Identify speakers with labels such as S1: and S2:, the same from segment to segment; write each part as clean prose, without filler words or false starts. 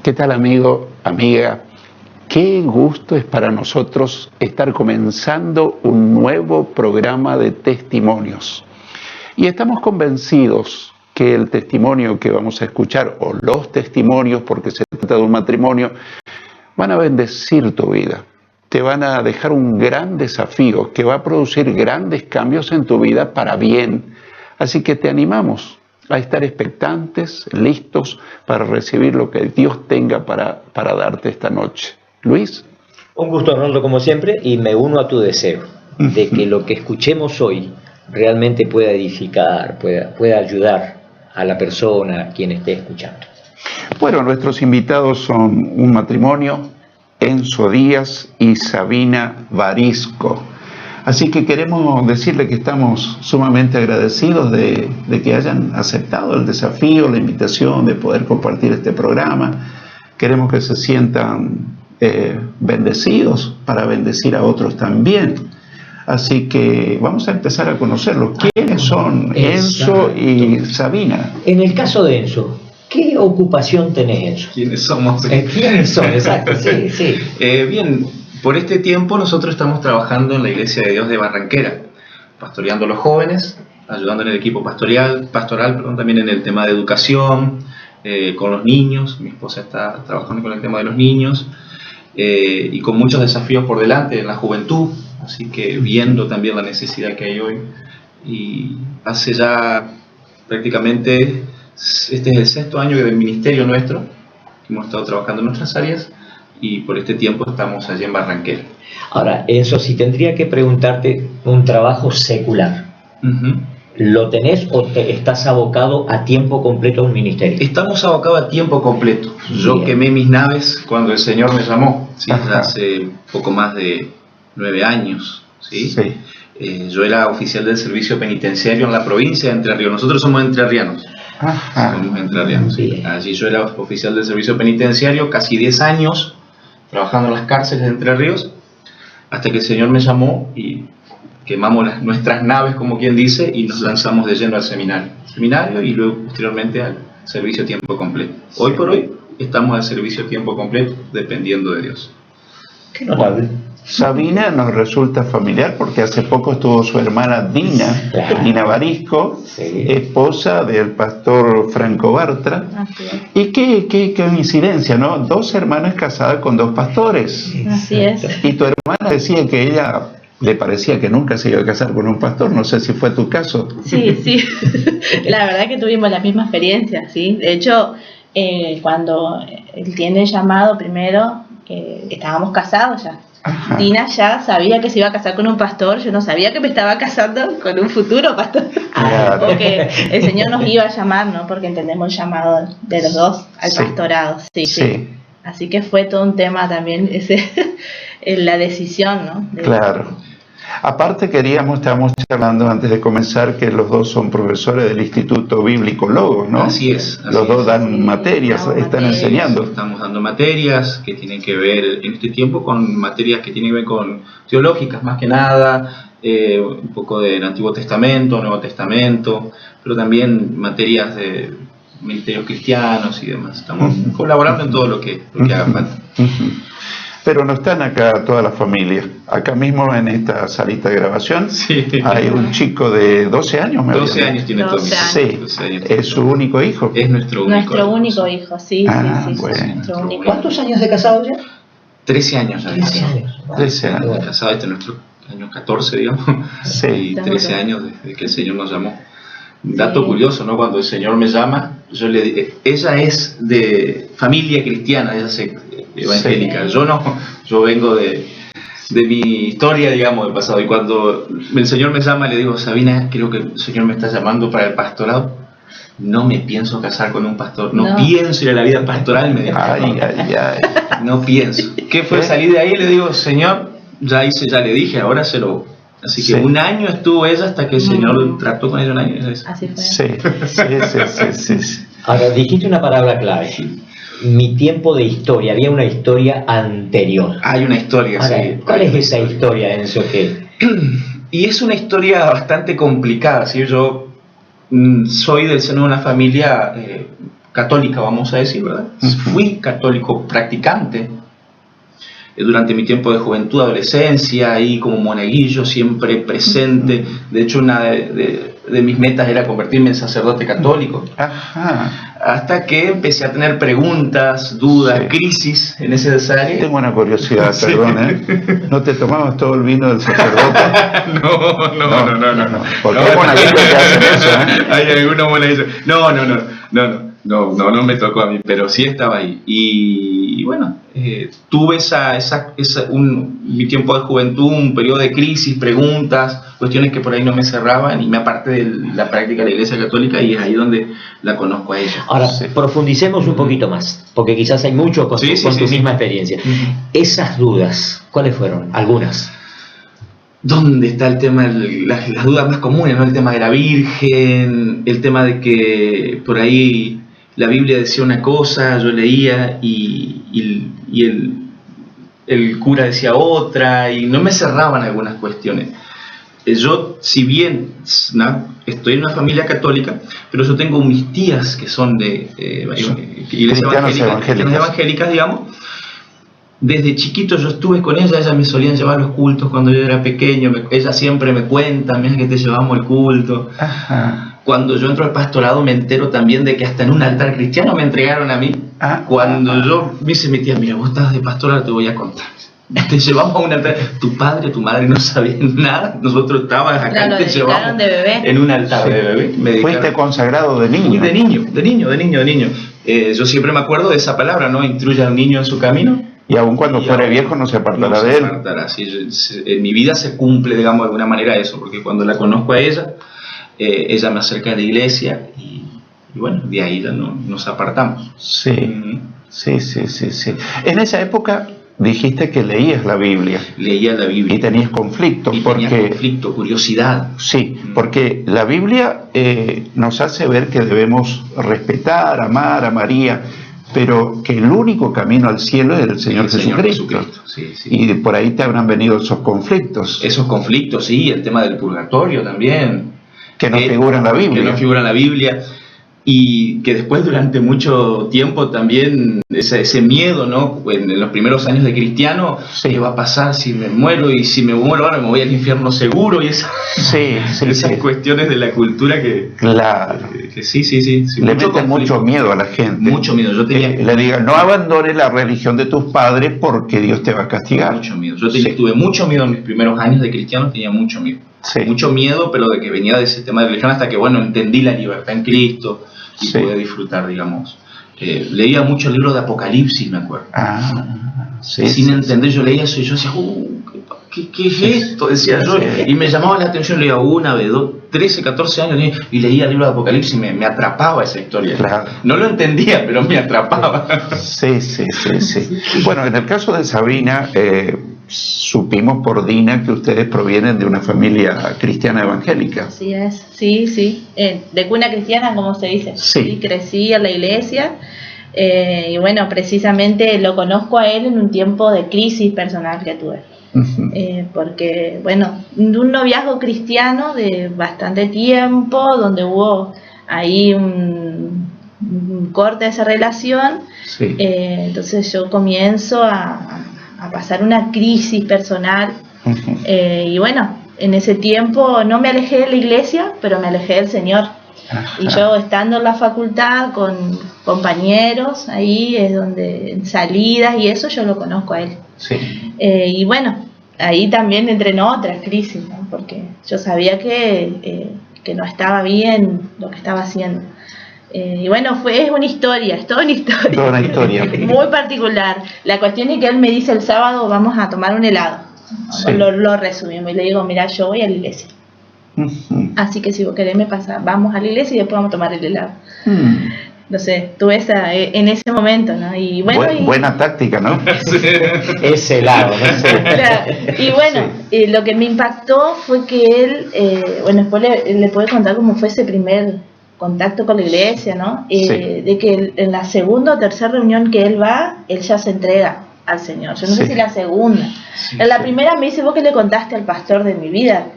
S1: ¿Qué tal, amigo, amiga? Qué gusto es para nosotros estar comenzando un nuevo programa de testimonios. Y estamos convencidos que el testimonio que vamos a escuchar, o los testimonios, porque se trata de un matrimonio, van a bendecir tu vida. Te van a dejar un gran desafío que va a producir grandes cambios en tu vida para bien. Así que te animamos a estar expectantes, listos para recibir lo que Dios tenga para darte esta noche. Luis.
S2: Un gusto, Arnoldo, como siempre, y me uno a tu deseo de que lo que escuchemos hoy realmente pueda edificar, pueda ayudar a la persona, a quien esté escuchando.
S1: Bueno, nuestros invitados son un matrimonio, Enzo Díaz y Sabina Varisco. Así que queremos decirle que estamos sumamente agradecidos de que hayan aceptado el desafío, la invitación de poder compartir este programa. Queremos que se sientan bendecidos para bendecir a otros también. Así que vamos a empezar a conocerlos. ¿Quiénes son Enzo y Sabina?
S2: En el caso de Enzo, ¿qué ocupación tenés, Enzo?
S3: ¿Quiénes somos?
S2: ¿Quiénes son? Exacto, sí.
S3: Bien, por este tiempo nosotros estamos trabajando en la Iglesia de Dios de Barranquera, pastoreando a los jóvenes, ayudando en el equipo pastoral, también en el tema de educación, con los niños. Mi esposa está trabajando con el tema de los niños, y con muchos desafíos por delante en la juventud, así que viendo también la necesidad que hay hoy. Y hace ya prácticamente, este es el 6º año del ministerio nuestro, hemos estado trabajando en nuestras áreas, y por este tiempo estamos allí en Barranquera.
S2: Ahora, Enzo, si tendría que preguntarte un trabajo secular, ¿lo tenés o estás abocado a tiempo completo a un ministerio?
S3: Estamos abocados a tiempo completo. Yo
S2: Bien.
S3: quemé mis naves cuando el Señor me llamó, ¿sí? Ya hace poco más de 9 años. ¿Sí?
S1: Sí.
S3: Yo era oficial del servicio penitenciario en la provincia de Entre Ríos. Nosotros somos entrerrianos. Somos entrerrianos, sí. Allí yo era oficial del servicio penitenciario, casi 10 años trabajando en las cárceles de Entre Ríos, hasta que el Señor me llamó y quemamos nuestras naves, como quien dice, y nos lanzamos de lleno al seminario y luego posteriormente al servicio a tiempo completo. Hoy por hoy estamos al servicio a tiempo completo, dependiendo de Dios.
S2: Qué notable.
S1: Sabina nos resulta familiar porque hace poco estuvo su hermana Dina,
S2: Claro.
S1: Dina Varisco,
S2: Sí.
S1: esposa del pastor Franco Bartra.
S4: Así es.
S1: Y qué coincidencia, ¿no? 2 hermanas casadas con 2 pastores.
S4: Así es.
S1: Y tu hermana decía que ella le parecía que nunca se iba a casar con un pastor. No sé si fue tu caso.
S4: Sí. La verdad que tuvimos la misma experiencia, ¿sí? De hecho, cuando él tiene el llamado primero, estábamos casados ya.
S1: Ajá.
S4: Dina ya sabía que se iba a casar con un pastor, yo no sabía que me estaba casando con un futuro pastor.
S1: Claro.
S4: Porque el Señor nos iba a llamar, ¿no? Porque entendemos el llamado de los dos al
S1: Sí.
S4: pastorado. Sí.
S1: Sí.
S4: Así que fue todo un tema también la decisión, ¿no?
S1: Claro. Aparte estábamos charlando antes de comenzar que los dos son profesores del Instituto Bíblico Logos, ¿no?
S3: Así es.
S1: Los dos dan materias,
S4: damos
S1: están
S4: materias.
S1: enseñando.
S3: Estamos dando materias que tienen que ver en este tiempo con materias que tienen que ver con teológicas más que nada, un poco del Antiguo Testamento, Nuevo Testamento, pero también materias de ministerios cristianos y demás. Estamos colaborando en todo lo que haga falta.
S1: Pero no están acá toda la familia. Acá mismo en esta salita de grabación
S3: Sí.
S1: hay un chico de 12 años.
S3: 12 años tiene Tommy.
S4: 12
S1: Sí,
S3: 12 años.
S1: es su único hijo.
S3: Es nuestro
S4: Único hijo, sí.
S1: Bueno.
S4: Nuestro único.
S2: ¿Cuántos años de casado ya?
S3: 13 años ya.
S2: 13 años.
S1: 13 años.
S2: Bueno.
S3: Casado, este es nuestro año 14, digamos.
S1: Sí.
S3: Y 13 años desde que el Señor nos llamó. Un dato
S4: Sí.
S3: curioso, ¿no? Cuando el Señor me llama, ella es de familia cristiana, ella es evangélica.
S4: Sí.
S3: Yo no, yo vengo de mi historia, digamos, del pasado. Y cuando el Señor me llama, le digo, Sabina, creo que el Señor me está llamando para el pastorado. No me pienso casar con un pastor, no. Pienso ir a la vida pastoral, me dijo.
S1: Ay.
S3: No pienso. ¿Qué fue salir de ahí? Le digo, Señor, ya le dije, ahora se lo... Así que
S1: Sí.
S3: 1 año estuvo ella hasta que el Señor trató con ella 1 año.
S4: Así fue.
S1: Sí.
S2: Ahora, dijiste una palabra clave. Mi tiempo de historia, había una historia anterior.
S3: Hay una historia,
S2: Ahora,
S3: sí.
S2: ¿cuál es esa historia, Enzo?
S3: Y es una historia bastante complicada, ¿sí? Yo soy del seno de una familia católica, vamos a decir, ¿verdad? Fui católico practicante durante mi tiempo de juventud, adolescencia, ahí como monaguillo, siempre presente. De hecho, una de mis metas era convertirme en sacerdote católico.
S1: Ajá.
S3: Hasta que empecé a tener preguntas, dudas,
S1: Sí.
S3: crisis en esa área.
S1: Tengo una curiosidad,
S3: Sí.
S1: perdón, ¿eh? ¿No te tomabas todo el vino del sacerdote?
S3: No.
S1: Porque hay monaguillos que hacen eso, ¿eh?
S3: Hay algunos monaguillos. No me tocó a mí, pero sí estaba ahí. Y bueno, tuve mi tiempo de juventud, un periodo de crisis, preguntas, cuestiones que por ahí no me cerraban, y me aparté de la práctica de la Iglesia Católica, y es ahí donde la conozco a ella.
S2: Ahora,
S1: Sí.
S2: profundicemos un poquito más, porque quizás hay mucho con tu misma experiencia. Esas dudas, ¿cuáles fueron? Algunas.
S3: ¿Dónde está el tema, las dudas más comunes, ¿no? El tema de la Virgen, el tema de que por ahí la Biblia decía una cosa, yo leía y el cura decía otra, y no me cerraban algunas cuestiones. Yo, si bien estoy en una familia católica, pero yo tengo mis tías que son de iglesias evangélicas, digamos. Desde chiquito yo estuve con ellas me solían llevar los cultos cuando yo era pequeño, ella siempre me cuenta, mira que te llevamos el culto.
S1: Ajá.
S3: Cuando yo entro al pastorado me entero también de que hasta en un altar cristiano me entregaron a mí. Cuando yo me dice mi tía, mira, vos estás de pastorado, te voy a contar. Te llevamos a un altar, tu padre, tu madre no sabían nada, nosotros estábamos acá,
S4: claro,
S3: te llevamos
S4: de bebé.
S3: En un altar de bebé.
S1: Fuiste consagrado de niño.
S3: De niño. Yo siempre me acuerdo de esa palabra, ¿no? Instruye al niño en su camino.
S1: Y aun cuando fuere viejo no se apartará de él.
S3: Sí, en mi vida se cumple, digamos, de alguna manera eso, porque cuando la conozco a ella, ella me acerca a la iglesia y bueno, de ahí ya nos apartamos.
S1: Sí. En esa época dijiste que leías la Biblia.
S3: Leía la Biblia.
S1: Y tenías conflictos.
S3: Tenía conflicto, curiosidad.
S1: Sí, porque la Biblia nos hace ver que debemos respetar, amar a María, pero que el único camino al cielo es el Señor Jesucristo.
S3: Sí.
S1: Y por ahí te habrán venido esos conflictos.
S3: Sí, el tema del purgatorio también.
S1: Que no figura en la Biblia.
S3: Y que después durante mucho tiempo también ese miedo, ¿no? En los primeros años de cristiano, ¿qué va a pasar si me muero? Y si me muero ahora me voy al infierno seguro, y esas cuestiones de la cultura que sí.
S1: Le meten mucho miedo a la gente.
S3: Mucho miedo. Yo tenía
S1: le digan, no abandones la religión de tus padres porque Dios te va a castigar.
S3: Mucho miedo. Yo tuve mucho miedo en mis primeros años de cristiano, tenía mucho miedo. Mucho miedo, pero de que venía de ese tema de religión, hasta que entendí la libertad en Cristo y pude disfrutar, digamos. Leía mucho el libro de Apocalipsis, me acuerdo. Sin entender, yo leía eso y yo decía, ¿qué es esto? Decía yo, y me llamaba la atención, leía una vez, 13, 14 años, y leía el libro de Apocalipsis y me atrapaba esa historia.
S1: Claro.
S3: No lo entendía, pero me atrapaba.
S1: Sí. Bueno, en el caso de Sabrina, supimos por Dina que ustedes provienen de una familia cristiana evangélica.
S4: Así es, sí. De cuna cristiana, como se dice.
S1: Sí.
S4: Crecí en la iglesia. Y bueno, precisamente lo conozco a él en un tiempo de crisis personal que tuve. Porque, bueno, de un noviazgo cristiano de bastante tiempo, donde hubo ahí un corte de esa relación. Entonces yo comienzo a pasar una crisis personal. Y bueno, en ese tiempo no me alejé de la iglesia, pero me alejé del Señor. Y yo estando en la facultad con compañeros, ahí es donde en salidas y eso yo lo conozco a él. Y bueno, ahí también entré en otras crisis, ¿no? Porque yo sabía que no estaba bien lo que estaba haciendo. Y bueno, es toda una historia muy particular. La cuestión es que él me dice el sábado vamos a tomar un helado. Lo resumimos y le digo, mira, yo voy a la iglesia. Así que si vos querés vamos a la iglesia y después vamos a tomar el helado. No sé, tuve en ese momento, ¿no? Y bueno,
S1: buena táctica, ¿no?
S2: Ese helado, ¿no?
S4: Claro. Y bueno, lo que me impactó fue que él, después le puedo contar cómo fue ese primer contacto con la iglesia, ¿no? De que en la segunda o tercera reunión que él va, él ya se entrega al Señor. Yo no sé si la segunda. En la primera me dice, ¿vos qué le contaste al pastor de mi vida?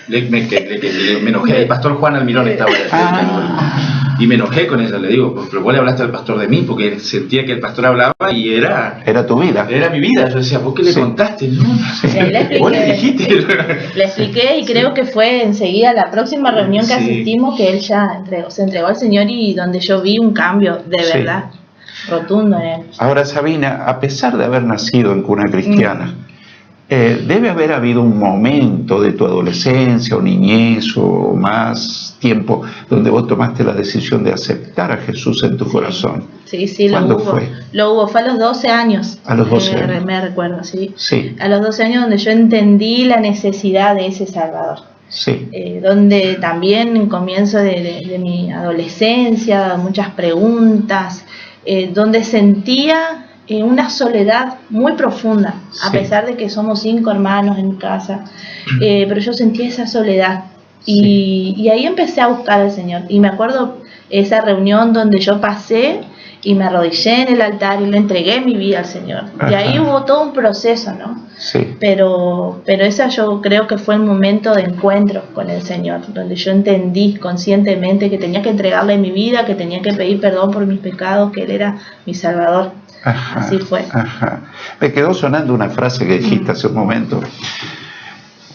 S3: Me enojé. El pastor Juan Almirón estaba Y me enojé con ella, le digo, pero vos le hablaste al pastor de mí, porque sentía que el pastor hablaba y era
S1: tu vida.
S3: Era mi vida. Yo decía, ¿vos qué le contaste? No,
S4: vos le dijiste. Le expliqué y creo que fue enseguida la próxima reunión que asistimos que él ya se entregó al Señor y donde yo vi un cambio de verdad rotundo en él.
S1: Ahora, Sabina, a pesar de haber nacido en cuna cristiana, debe haber habido un momento de tu adolescencia o niñez o más tiempo donde vos tomaste la decisión de aceptar a Jesús en tu corazón.
S4: Sí,
S1: ¿Cuándo
S4: lo hubo.
S1: fue?
S4: Lo hubo, fue a los 12 años.
S1: A los 12 años.
S4: Me recuerdo, sí.
S1: Sí.
S4: A los 12 años donde yo entendí la necesidad de ese Salvador.
S1: Sí.
S4: Donde también en comienzo de mi adolescencia, muchas preguntas, donde sentía una soledad muy profunda, a pesar de que somos 5 hermanos en casa, pero yo sentía esa soledad y ahí empecé a buscar al Señor. Y me acuerdo esa reunión donde yo pasé y me arrodillé en el altar y le entregué mi vida al Señor. Y ahí hubo todo un proceso, ¿no?
S1: Sí.
S4: Pero esa yo creo que fue el momento de encuentro con el Señor, donde yo entendí conscientemente que tenía que entregarle mi vida, que tenía que pedir perdón por mis pecados, que Él era mi Salvador. Así fue.
S1: Me quedó sonando una frase que dijiste hace un momento.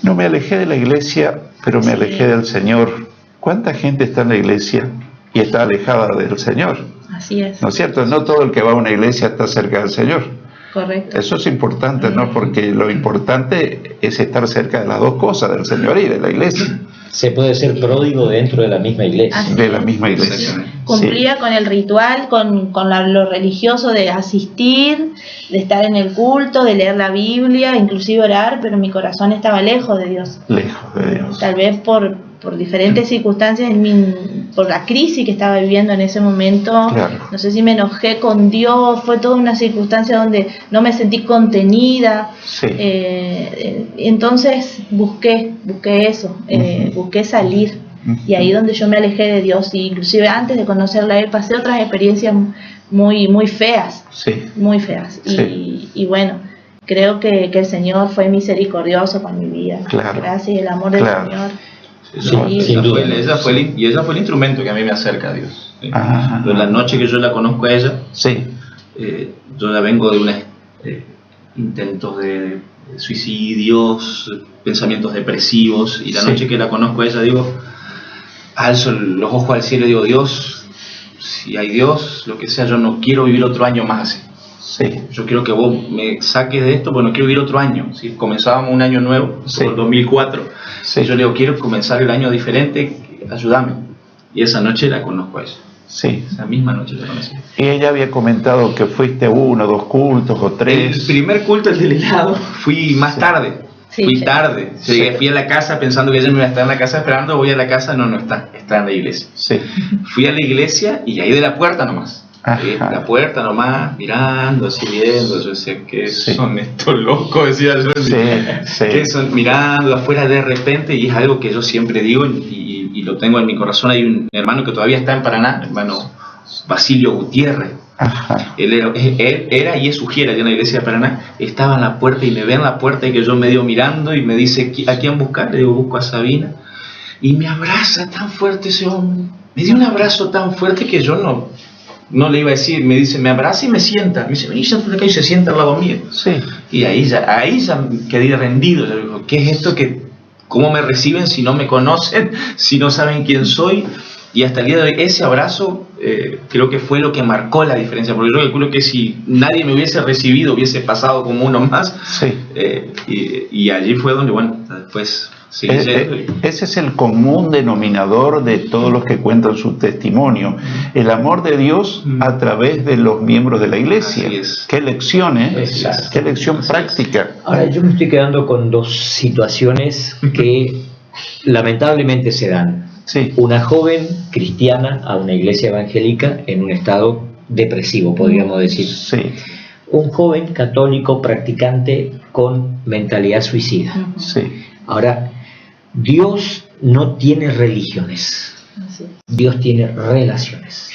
S1: No me alejé de la iglesia, pero me alejé del Señor. ¿Cuánta gente está en la iglesia y está alejada del Señor?
S4: Así es.
S1: ¿No es cierto? No todo el que va a una iglesia está cerca del Señor.
S4: Correcto.
S1: Eso es importante, ¿no? Porque lo importante es estar cerca de las dos cosas, del Señor y de la iglesia.
S2: Se puede ser pródigo dentro de la misma iglesia.
S1: De la misma iglesia.
S4: Cumplía con el ritual, con lo religioso de asistir, de estar en el culto, de leer la Biblia, inclusive orar, pero mi corazón estaba lejos de Dios.
S1: Lejos de Dios.
S4: Tal vez por diferentes circunstancias, por la crisis que estaba viviendo en ese momento, no sé si me enojé con Dios, fue toda una circunstancia donde no me sentí contenida, entonces busqué eso, busqué salir, y ahí donde yo me alejé de Dios, y inclusive antes de conocerla a Él pasé otras experiencias muy, muy feas, muy feas, y bueno, creo que el Señor fue misericordioso con mi vida, gracias y el amor del Señor.
S3: Sin duda. Ella fue el instrumento que a mí me acerca a Dios. De la noche que yo la conozco a ella, yo ya vengo de unos intentos de suicidios, pensamientos depresivos, y la noche que la conozco a ella, digo, alzo los ojos al cielo y digo, Dios, si hay Dios, lo que sea, yo no quiero vivir otro año más así. Yo quiero que vos me saques de esto, porque no quiero vivir otro año. Comenzábamos un año nuevo, el 2004. Yo le digo, quiero comenzar el año diferente, ayúdame. Y esa noche la conozco a ella. Esa misma noche la conocí.
S1: Y ella había comentado que fuiste 1, 2 cultos o 3.
S3: El primer culto, el del helado, fui más tarde. Fui tarde. Fui a la casa pensando que ella me iba a estar en la casa esperando. Voy a la casa, no está en la iglesia. Fui a la iglesia y ahí de la puerta nomás. La puerta nomás, mirando, así viendo, yo decía, ¿qué son estos locos? Decía yo, ¿qué son? Mirando afuera de repente, y es algo que yo siempre digo y lo tengo en mi corazón. Hay un hermano que todavía está en Paraná, hermano Basilio Gutiérrez. Él era y es sugiere allá en la iglesia de Paraná, estaba en la puerta y me ve en la puerta y que yo medio mirando y me dice, ¿a quién buscar? Le digo, busco a Sabina, y me abraza tan fuerte ese hombre, me dio un abrazo tan fuerte que yo no le iba a decir, me dice, me abraza y me sienta. Me dice, vení, siéntate acá, y se sienta al lado mío. Y ahí ya quedé rendido. Yo digo, ¿qué es esto? ¿Cómo me reciben si no me conocen? Si no saben quién soy. Y hasta el día de hoy, ese abrazo creo que fue lo que marcó la diferencia. Porque yo calculo que si nadie me hubiese recibido, hubiese pasado como uno más. Y allí fue donde, bueno, después...
S1: ese es el común denominador de todos los que cuentan su testimonio, el amor de Dios a través de los miembros de la iglesia. Qué lección, qué lección práctica.
S2: Ahora yo me estoy quedando con 2 situaciones que lamentablemente se dan. Una joven cristiana a una iglesia evangélica en un estado depresivo, podríamos decir. Un joven católico practicante con mentalidad suicida. Ahora, Dios no tiene religiones, Dios tiene relaciones.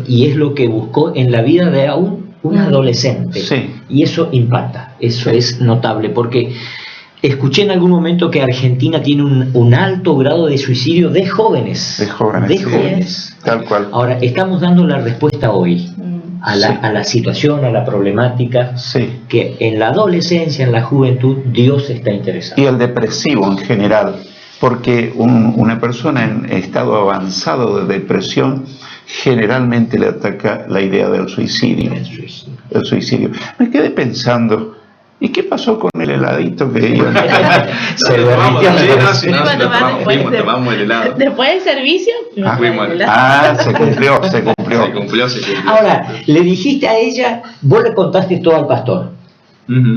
S2: Y es lo que buscó en la vida de un adolescente. Y eso impacta, eso es notable, porque Escuché en algún momento que Argentina tiene un alto grado de suicidio de jóvenes.
S1: De jóvenes.
S2: De
S1: sí,
S2: jóvenes.
S1: Tal cual.
S2: Ahora, estamos dando la respuesta hoy a la situación, a la problemática, que en la adolescencia, en la juventud, Dios está interesado.
S1: Y el depresivo en general, porque una persona en estado avanzado de depresión generalmente le ataca la idea del suicidio. El suicidio. Me quedé pensando, ¿y qué pasó con el heladito que iba?
S3: Se lo tomamos el helado.
S4: Después del servicio,
S1: se cumplió.
S2: Ahora, le dijiste a ella, vos le contaste todo al pastor.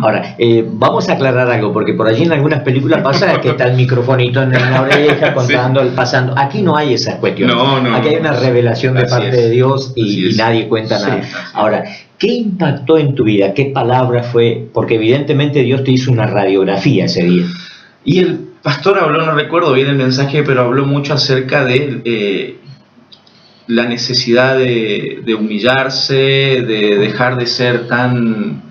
S2: Ahora, vamos a aclarar algo, porque por allí en algunas películas pasa que está el microfonito en la oreja contando, pasando. Aquí no hay esa cuestión. Aquí hay una revelación de parte de Dios y nadie cuenta nada. Ahora, ¿qué impactó en tu vida? ¿Qué palabra fue? Porque evidentemente Dios te hizo una radiografía ese día.
S3: Y el pastor habló, no recuerdo bien el mensaje, pero habló mucho acerca de la necesidad de humillarse, de dejar de ser tan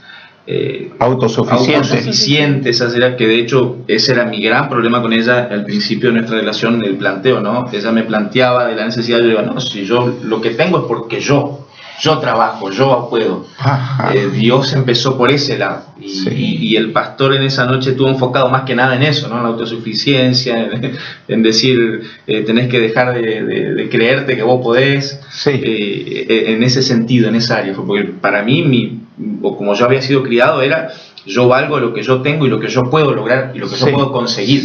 S3: autosuficiente, que de hecho ese era mi gran problema con ella al principio de nuestra relación, el planteo, ¿no? Ella me planteaba de la necesidad, yo digo, no, si yo lo que tengo es porque yo trabajo, yo puedo. Dios empezó por ese lado y el pastor en esa noche estuvo enfocado más que nada en eso, ¿no? En la autosuficiencia, en decir, tenés que dejar de creerte que vos podés, en ese sentido, en esa área, porque para mí, o como yo había sido criado, era yo valgo lo que yo tengo y lo que yo puedo lograr y lo que yo puedo conseguir.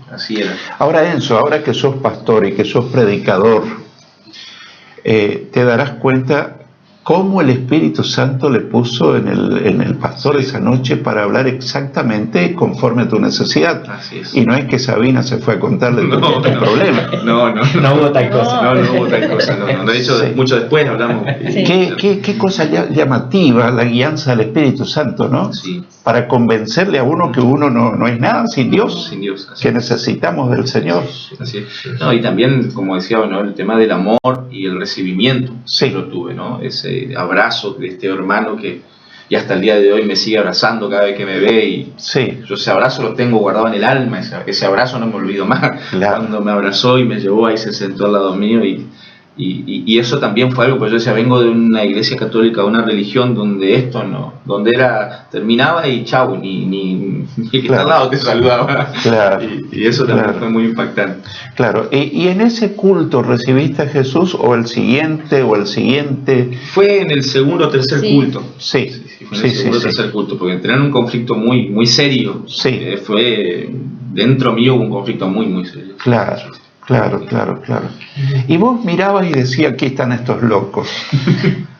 S3: Así era.
S1: Ahora, Enzo, ahora que sos pastor y que sos predicador, te darás cuenta cómo el Espíritu Santo le puso en el pastor esa noche para hablar exactamente conforme a tu necesidad.
S3: Así es.
S1: Y no es que Sabina se fue a contarle tu problema.
S3: No
S2: hubo tal cosa.
S3: No hubo tal cosa. De hecho, mucho después hablamos.
S1: Qué cosa llamativa la guianza del Espíritu Santo, ¿no?
S3: Sí.
S1: Para convencerle a uno que uno no es nada sin Dios.
S3: Sin Dios.
S1: Que necesitamos del Señor.
S3: Así es. Y también, como decía, ¿no? El tema del amor y el recibimiento. Lo tuve, ¿no? Ese abrazo de este hermano que y hasta el día de hoy me sigue abrazando cada vez que me ve y yo ese abrazo lo tengo guardado en el alma, ese abrazo no me olvido más. Cuando me abrazó y me llevó ahí, se sentó al lado mío y eso también fue algo, pues yo decía, vengo de una iglesia católica, de una religión donde esto no, donde terminaba y chau, ni el que está al lado te saludaba. Y eso también fue muy impactante.
S1: Claro, y en ese culto recibiste a Jesús o el siguiente?
S3: Fue en el segundo o tercer culto.
S1: Fue
S3: en el segundo o tercer culto, porque entré en un conflicto muy, muy serio. Fue dentro mío un conflicto muy, muy serio.
S1: Claro. Y vos mirabas y decías, aquí están estos locos.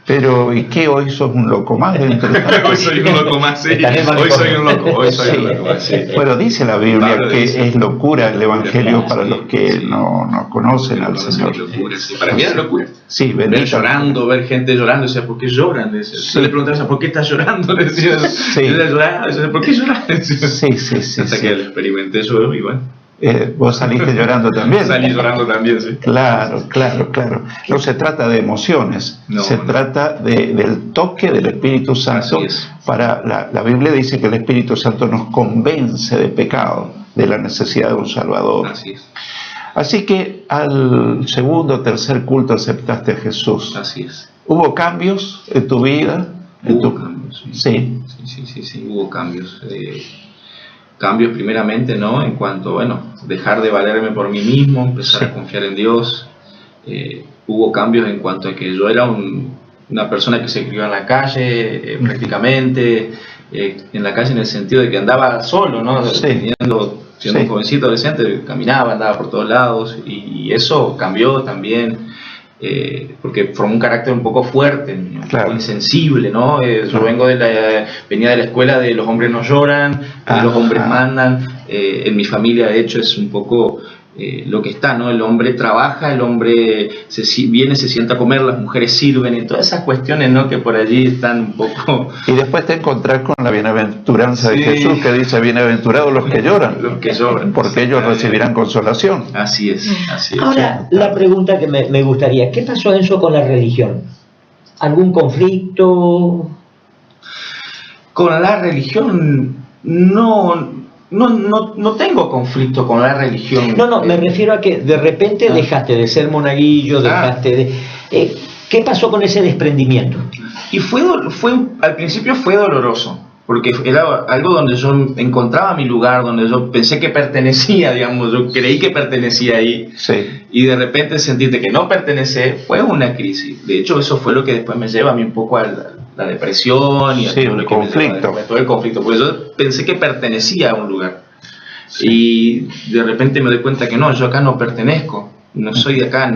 S1: Pero, ¿y qué? ¿Hoy sos un loco más?
S3: Hoy soy un loco más, sí. Hoy soy un loco más, sí.
S1: Bueno, dice la Biblia que es locura el Evangelio para los que no conocen al Señor.
S3: Locura, para mí era locura.
S1: Ver
S3: llorando, ver gente llorando, decía, ¿por qué lloran? Yo le preguntaba, ¿por qué estás llorando? Decía, ¿por qué lloran? Hasta que lo experimenté yo y bueno.
S1: Vos saliste llorando también.
S3: Salí llorando también, sí.
S1: Claro. No se trata de emociones, se trata del toque del Espíritu Santo. La Biblia dice que el Espíritu Santo nos convence de pecado, de la necesidad de un Salvador. Así que al segundo o tercer culto aceptaste a Jesús.
S3: Así es.
S1: ¿Hubo cambios en tu vida?
S3: Hubo cambios, sí, hubo cambios. Cambios primeramente, ¿no? En cuanto, dejar de valerme por mí mismo, empezar a confiar en Dios. Hubo cambios en cuanto a que yo era una persona que se crió en la calle, prácticamente, en la calle en el sentido de que andaba solo, ¿no? Siendo un jovencito adolescente, caminaba, andaba por todos lados, y eso cambió también. Porque formó un carácter un poco fuerte, un poco insensible, ¿no? Yo venía de la escuela de los hombres no lloran, los hombres mandan. En mi familia, de hecho, es un poco lo que está, ¿no? El hombre trabaja, el hombre se sienta a comer, las mujeres sirven, y todas esas cuestiones, ¿no? Que por allí están un poco...
S1: Y después te encontrás con la bienaventuranza de Jesús, que dice, bienaventurados los que lloran, porque ellos recibirán consolación.
S3: Así es.
S2: Ahora, la pregunta que me gustaría, ¿qué pasó, Enzo, con la religión? ¿Algún conflicto?
S3: Con la religión, no... no tengo conflicto con la religión.
S2: No, me refiero a que de repente dejaste de ser monaguillo, dejaste de... ¿qué pasó con ese desprendimiento?
S3: Y al principio fue doloroso, porque era algo donde yo encontraba mi lugar, donde yo pensé que pertenecía, digamos, yo creí que pertenecía ahí, y de repente sentirte que no pertenece fue una crisis. De hecho, eso fue lo que después me lleva a mí un poco a la depresión y a todo lo que todo el conflicto, porque yo pensé que pertenecía a un lugar, y de repente me doy cuenta que no, yo acá no pertenezco. No soy de acá,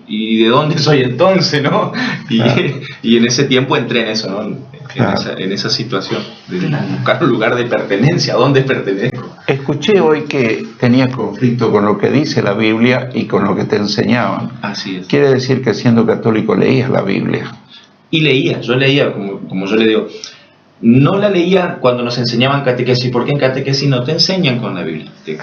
S3: ¿y de dónde soy entonces, no? Y en ese tiempo entré en eso, ¿no? En esa situación, de buscar un lugar de pertenencia, ¿a dónde pertenezco?
S1: Escuché hoy que tenía conflicto con lo que dice la Biblia y con lo que te enseñaban.
S3: Así es.
S1: Quiere decir que siendo católico leías la Biblia.
S3: Y yo leía, como yo le digo, no la leía cuando nos enseñaban catequesis, porque en catequesis no te enseñan con la Biblia. Te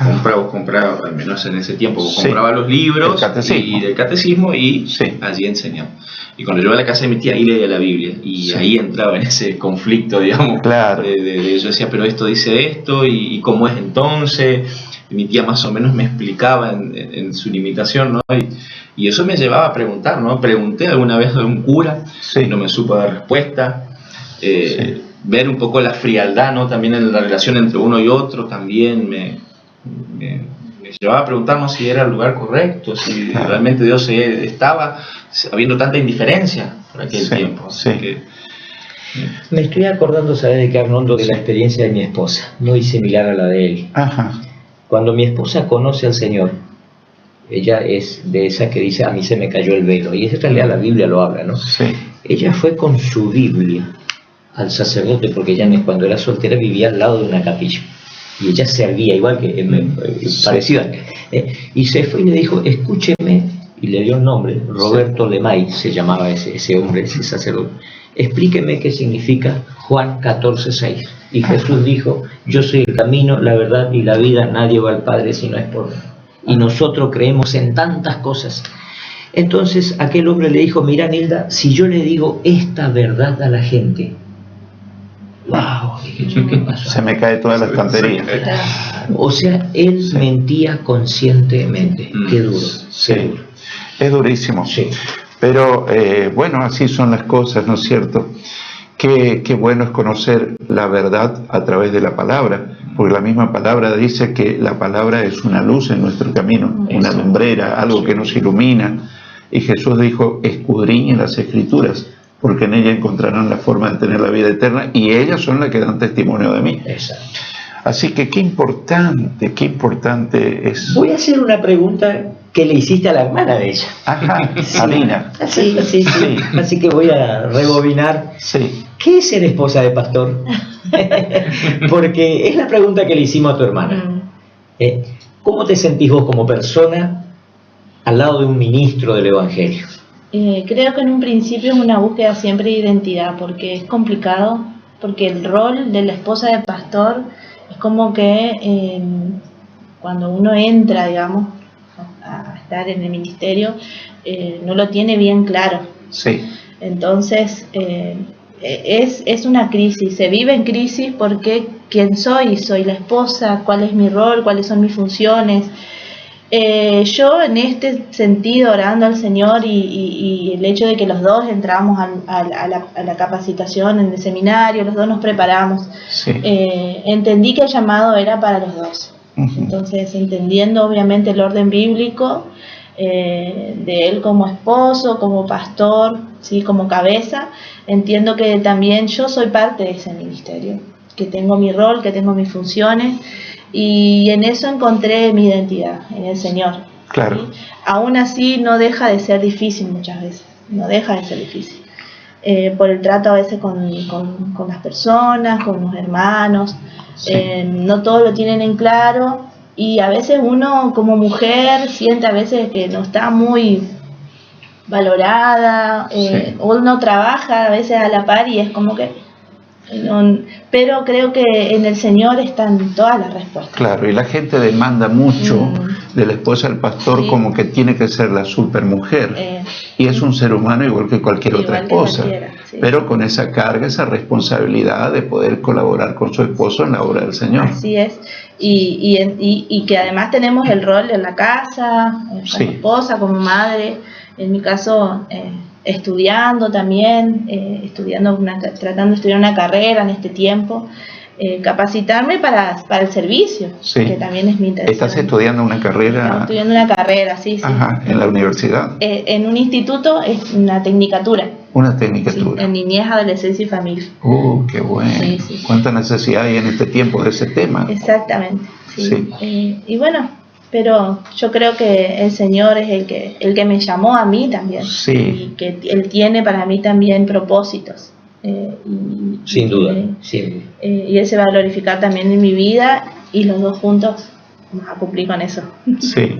S3: compraba, al menos en ese tiempo, compraba los libros del catecismo y allí enseñaba. Y cuando yo iba a la casa de mi tía, ahí leía la Biblia, y ahí entraba en ese conflicto, digamos,
S1: claro.
S3: Yo decía, pero esto dice esto, y cómo es entonces. Y mi tía más o menos me explicaba en su limitación, ¿no? Y eso me llevaba a preguntar, ¿no? Pregunté alguna vez a un cura, no me supo dar respuesta. Ver un poco la frialdad, ¿no? También en la relación entre uno y otro, también me llevaba a preguntarnos si era el lugar correcto, si realmente Dios estaba habiendo tanta indiferencia por aquel tiempo. Así que,
S2: me estoy acordando, ¿sabes de qué, Arnoldo? De la experiencia de mi esposa, muy similar a la de él. Cuando mi esposa conoce al Señor, ella es de esa que dice, a mí se me cayó el velo, y en realidad la Biblia lo habla, ¿no? Ella fue con su Biblia al sacerdote, porque ella cuando era soltera vivía al lado de una capilla y ella servía igual que parecido y se fue y le dijo, escúcheme, y le dio el nombre, Roberto Lemay se llamaba ese hombre, ese sacerdote, explíqueme qué significa Juan 14:6. Y Jesús dijo, yo soy el camino, la verdad y la vida, nadie va al Padre si no es por mí. Y nosotros creemos en tantas cosas. Entonces aquel hombre le dijo, mira, Nilda, si yo le digo esta verdad a la gente, ¡wow! ¿Qué pasó?
S1: Se me cae toda la estantería.
S2: O sea, él mentía conscientemente. Qué duro. Qué duro.
S1: Es durísimo. Pero bueno, así son las cosas, ¿no es cierto? Qué bueno es conocer la verdad a través de la palabra, porque la misma palabra dice que la palabra es una luz en nuestro camino, una lumbrera, algo que nos ilumina. Y Jesús dijo, escudriñen las Escrituras, porque en ella encontrarán la forma de tener la vida eterna, y ellas son las que dan testimonio de mí.
S2: Exacto.
S1: Así que qué importante es.
S2: Voy a hacer una pregunta que le hiciste a la hermana de ella.
S1: Alina.
S2: Sí. Así que voy a rebobinar. ¿Qué es ser esposa de pastor? Porque es la pregunta que le hicimos a tu hermana. ¿Cómo te sentís vos como persona al lado de un ministro del Evangelio?
S4: Creo que en un principio es una búsqueda siempre de identidad, porque es complicado, porque el rol de la esposa de pastor es como que cuando uno entra, digamos, a estar en el ministerio, no lo tiene bien claro. Entonces es una crisis, se vive en crisis porque ¿quién soy? ¿Soy la esposa? ¿Cuál es mi rol? ¿Cuáles son mis funciones? Yo en este sentido, orando al Señor y el hecho de que los dos entramos a la capacitación en el seminario, los dos nos preparamos, entendí que el llamado era para los dos. Entonces, entendiendo obviamente el orden bíblico de él como esposo, como pastor, ¿sí? Como cabeza, entiendo que también yo soy parte de ese ministerio, que tengo mi rol, que tengo mis funciones. Y en eso encontré mi identidad, en el Señor.
S1: Claro.
S4: ¿Sí? Aún así no deja de ser difícil muchas veces, no deja de ser difícil. Por el trato a veces con las personas, con los hermanos, no todos lo tienen en claro y a veces uno como mujer siente a veces que no está muy valorada, uno trabaja a veces a la par y es como que... pero creo que en el Señor están todas las respuestas.
S1: Claro, y la gente demanda mucho de la esposa del pastor, como que tiene que ser la supermujer, y es un ser humano igual que cualquier otra esposa, pero con esa carga, esa responsabilidad de poder colaborar con su esposo en la obra del Señor.
S4: Así es, y que además tenemos el rol en la casa, como esposa, como madre, en mi caso estudiando también, tratando de estudiar una carrera en este tiempo, capacitarme para el servicio, que también es mi interés.
S1: ¿Estás estudiando una carrera?
S4: Estoy estudiando una carrera, sí.
S1: Ajá, ¿en la universidad?
S4: En un instituto, es una tecnicatura.
S1: Una tecnicatura.
S4: Sí, en niñez, adolescencia y familia.
S1: Qué bueno. Sí. ¿Cuánta necesidad hay en este tiempo de ese tema?
S4: Exactamente. Sí. Y bueno, pero yo creo que el Señor es el que me llamó a mí también.
S1: Sí.
S4: Y que Él tiene para mí también propósitos.
S2: Sin duda.
S4: Y Él se va a glorificar también en mi vida y los dos juntos vamos a cumplir con eso.
S1: Sí.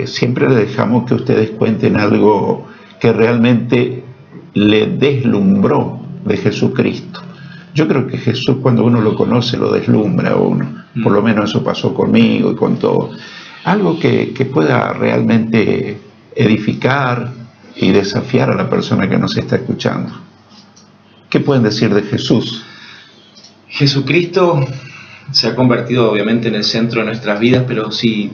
S1: Siempre le dejamos que ustedes cuenten algo que realmente le deslumbró de Jesucristo. Yo creo que Jesús, cuando uno lo conoce, lo deslumbra a uno. Por lo menos eso pasó conmigo y con todo. Algo que pueda realmente edificar y desafiar a la persona que nos está escuchando. ¿Qué pueden decir de Jesús?
S3: Jesucristo se ha convertido obviamente en el centro de nuestras vidas, pero si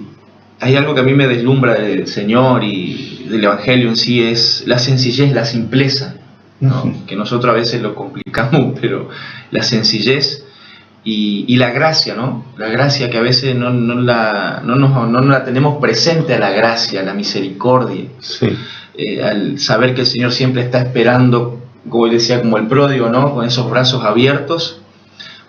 S3: hay algo que a mí me deslumbra del Señor y del Evangelio en sí, es la sencillez, la simpleza, ¿no? Que nosotros a veces lo complicamos, pero la sencillez y la gracia, ¿no? La gracia que a veces no la tenemos presente, a la gracia, a la misericordia.
S1: Sí.
S3: Al saber que el Señor siempre está esperando, como él decía, como el pródigo, ¿no? Con esos brazos abiertos,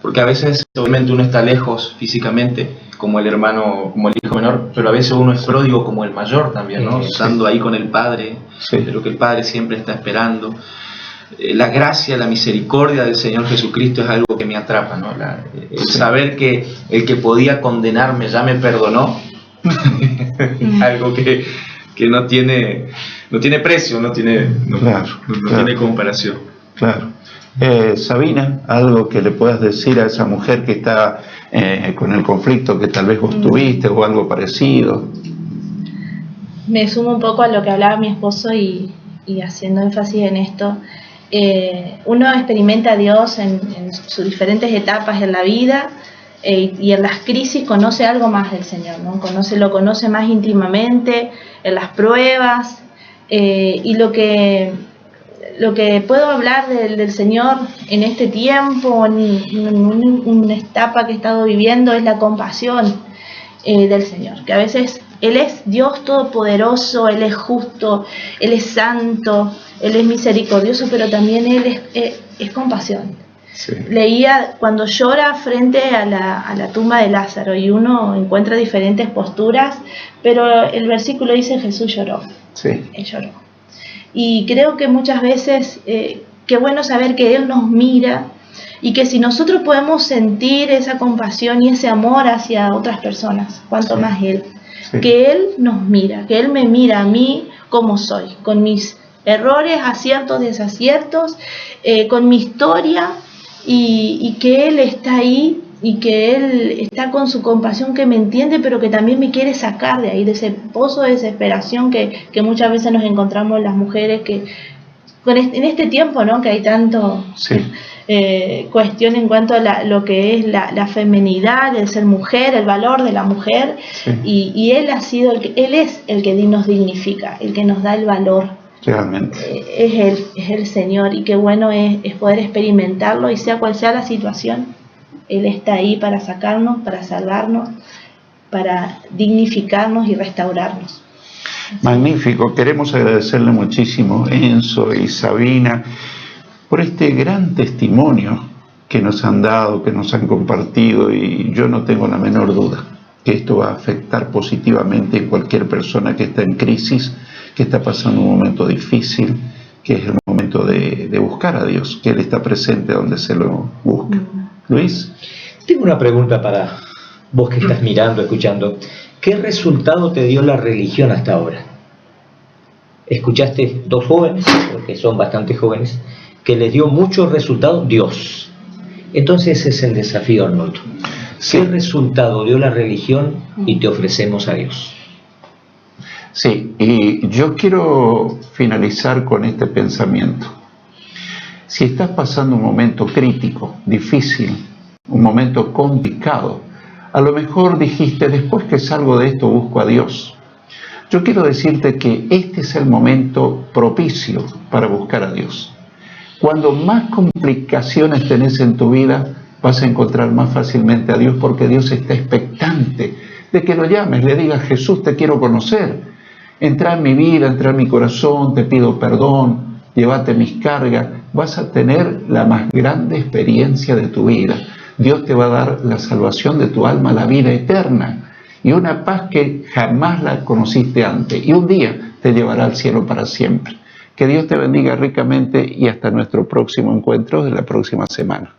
S3: porque a veces obviamente uno está lejos físicamente, como el hermano, como el hijo menor, pero a veces uno es pródigo como el mayor también, ¿no? Estando ahí con el Padre, de lo que el Padre siempre está esperando. La gracia, la misericordia del Señor Jesucristo es algo que me atrapa, ¿no? El saber que el que podía condenarme ya me perdonó, algo que no tiene precio, no tiene comparación.
S1: Claro. Sabina, algo que le puedas decir a esa mujer que está con el conflicto que tal vez vos tuviste o algo parecido.
S4: Me sumo un poco a lo que hablaba mi esposo y haciendo énfasis en esto. Uno experimenta a Dios en sus diferentes etapas en la vida y en las crisis conoce algo más del Señor, ¿no? Lo conoce más íntimamente, en las pruebas, y lo que puedo hablar del Señor en este tiempo, en una etapa que he estado viviendo, es la compasión del Señor, que a veces Él es Dios todopoderoso, Él es justo, Él es santo, Él es misericordioso, pero también Él es compasión. Sí. Leía cuando llora frente a la tumba de Lázaro y uno encuentra diferentes posturas, pero el versículo dice Jesús lloró.
S1: Sí.
S4: Él lloró. Y creo que muchas veces, qué bueno saber que Él nos mira y que si nosotros podemos sentir esa compasión y ese amor hacia otras personas, cuanto más Él. Sí. Que Él nos mira, que Él me mira a mí como soy, con mis errores, aciertos, desaciertos, con mi historia, y que Él está ahí y que Él está con su compasión, que me entiende, pero que también me quiere sacar de ahí, de ese pozo de desesperación que muchas veces nos encontramos las mujeres que en este tiempo, ¿no? Que hay tanto cuestión en cuanto a lo que es la feminidad, el ser mujer, el valor de la mujer, y Él Él es el que nos dignifica, el que nos da el valor.
S1: Realmente.
S4: Es el Señor, y qué bueno es poder experimentarlo, y sea cual sea la situación, Él está ahí para sacarnos, para salvarnos, para dignificarnos y restaurarnos.
S1: Magnífico. Queremos agradecerle muchísimo, Enzo y Sabina, por este gran testimonio que nos han dado, que nos han compartido, y yo no tengo la menor duda que esto va a afectar positivamente a cualquier persona que está en crisis, que está pasando un momento difícil, que es el momento de buscar a Dios, que Él está presente donde se lo busca. Luis.
S2: Tengo una pregunta para vos que estás mirando, escuchando. ¿Qué resultado te dio la religión hasta ahora? Escuchaste dos jóvenes, porque son bastante jóvenes, que les dio muchos resultados Dios. Entonces ese es el desafío, Arnoldo. ¿Qué resultado dio la religión y te ofrecemos a Dios?
S1: Sí, y yo quiero finalizar con este pensamiento. Si estás pasando un momento crítico, difícil, un momento complicado. A lo mejor dijiste, después que salgo de esto busco a Dios. Yo quiero decirte que este es el momento propicio para buscar a Dios. Cuando más complicaciones tenés en tu vida, vas a encontrar más fácilmente a Dios, porque Dios está expectante de que lo llames, le digas: Jesús, te quiero conocer, entra en mi vida, entra en mi corazón, te pido perdón, llévate mis cargas. Vas a tener la más grande experiencia de tu vida. Dios te va a dar la salvación de tu alma, la vida eterna, y una paz que jamás la conociste antes, y un día te llevará al cielo para siempre. Que Dios te bendiga ricamente y hasta nuestro próximo encuentro de la próxima semana.